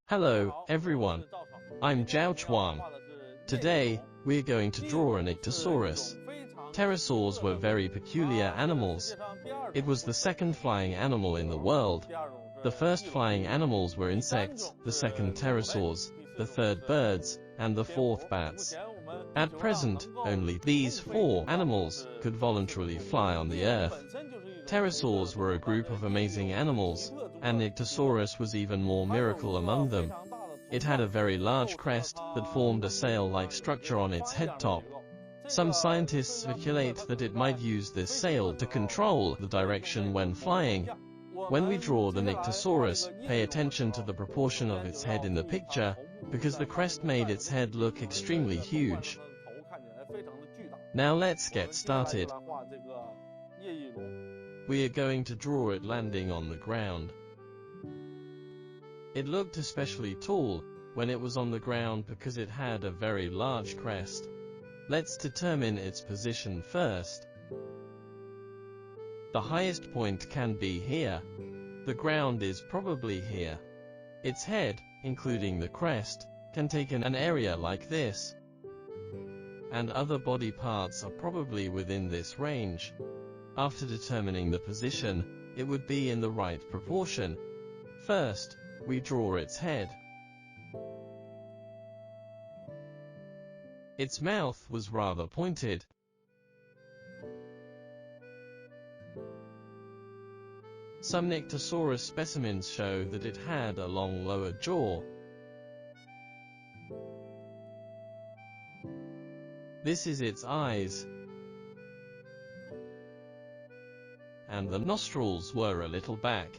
Hello, everyone. I'm ZHAO Chuang. Today, we're going to draw an Nyctosaurus. Pterosaurs were very peculiar animals. It was the second flying animal in the world. The first flying animals were insects, the second pterosaurs, the third birds, and the fourth bats. At present, only these four animals could voluntarily fly on the earth. Pterosaurs were a group of amazing animals, and Nyctosaurus was even more miracle among them. It had a very large crest that formed a sail-like structure on its head top. Some scientists speculate that it might use this sail to control the direction when flying. When we draw the Nyctosaurus, pay attention to the proportion of its head in the picture, because the crest made its head look extremely huge. Now let's get started. We are going to draw it landing on the ground. It looked especially tall when it was on the ground because it had a very large crest. Let's determine its position first. The highest point can be here. The ground is probably here. Its head, including the crest, can take in an area like this. And other body parts are probably within this range. After determining the position, it would be in the right proportion. First, we draw its head. Its mouth was rather pointed. Some Nyctosaurus specimens show that it had a long lower jaw. This is its eyes. And the nostrils were a little back.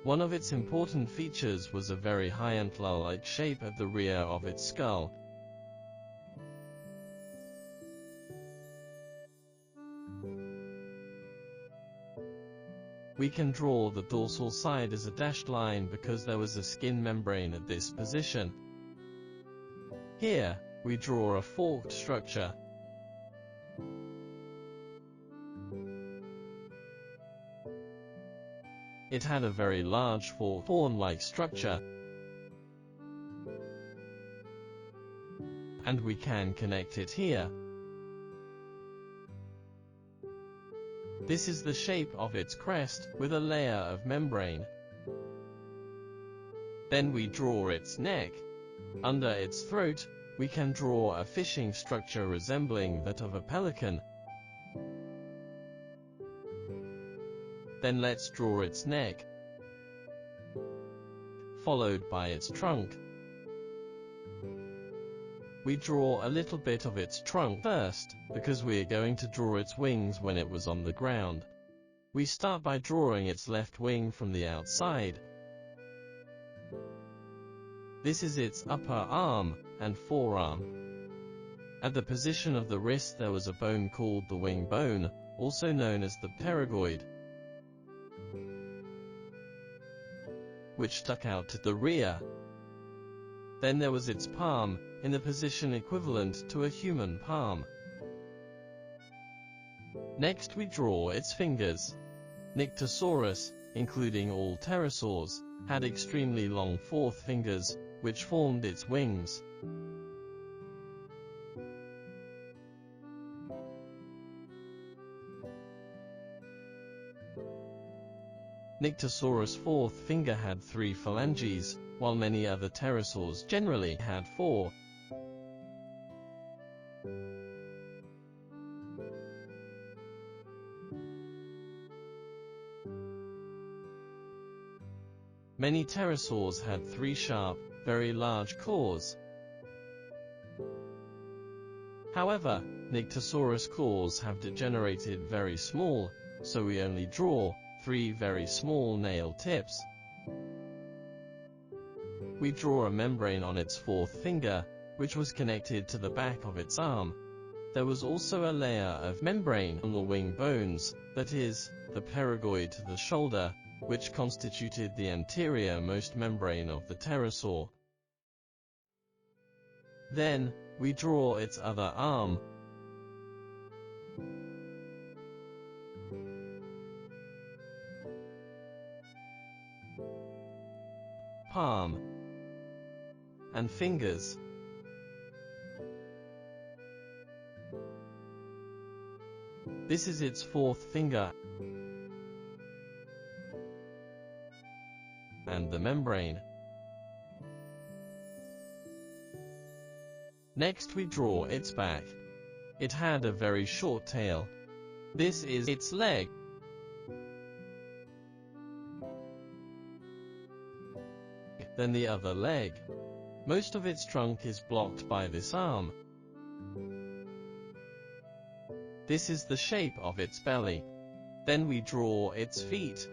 One of its important features was a very high antler-like shape at the rear of its skull. We can draw the dorsal side as a dashed line because there was a skin membrane at this position. Here, we draw a forked structure. It had a very large forked horn-like structure. And we can connect it here. This is the shape of its crest, with a layer of membrane. Then we draw its neck. Under its throat, we can draw a fishing structure resembling that of a pelican. Then let's draw its neck, followed by its trunk. We draw a little bit of its trunk first, because we are going to draw its wings when it was on the ground. We start by drawing its left wing from the outside. This is its upper arm and forearm. At the position of the wrist there was a bone called the wing bone, also known as the pterygoid, which stuck out to the rear. Then there was its palm, in the position equivalent to a human palm. Next we draw its fingers. Nyctosaurus, including all pterosaurs, had extremely long fourth fingers, which formed its wings. Nyctosaurus' fourth finger had 3 phalanges, while many other pterosaurs generally had 4. Many pterosaurs had 3 sharp, very large claws. However, Nyctosaurus claws have degenerated very small, so we only draw 3 very small nail tips. We draw a membrane on its fourth finger, which was connected to the back of its arm. There was also a layer of membrane on the wing bones, that is, the pterygoid to the shoulder, which constituted the anterior-most membrane of the pterosaur. Then, we draw its other arm. palm, and fingers. This is its fourth finger, and the membrane. Next we draw its back. It had a very short tail. This is its leg. Then the other leg. Most of its trunk is blocked by this arm. This is the shape of its belly. Then we draw its feet.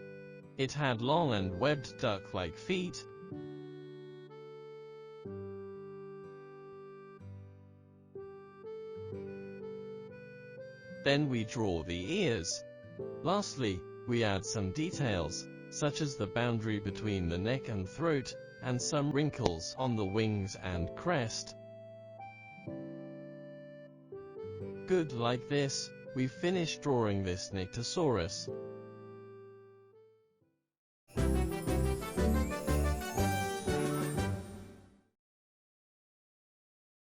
It had long and webbed duck-like feet. Then we draw the ears. Lastly, we add some details, such as the boundary between the neck and throat, and some wrinkles on the wings and crest. Good, like this, we've finished drawing this Nyctosaurus.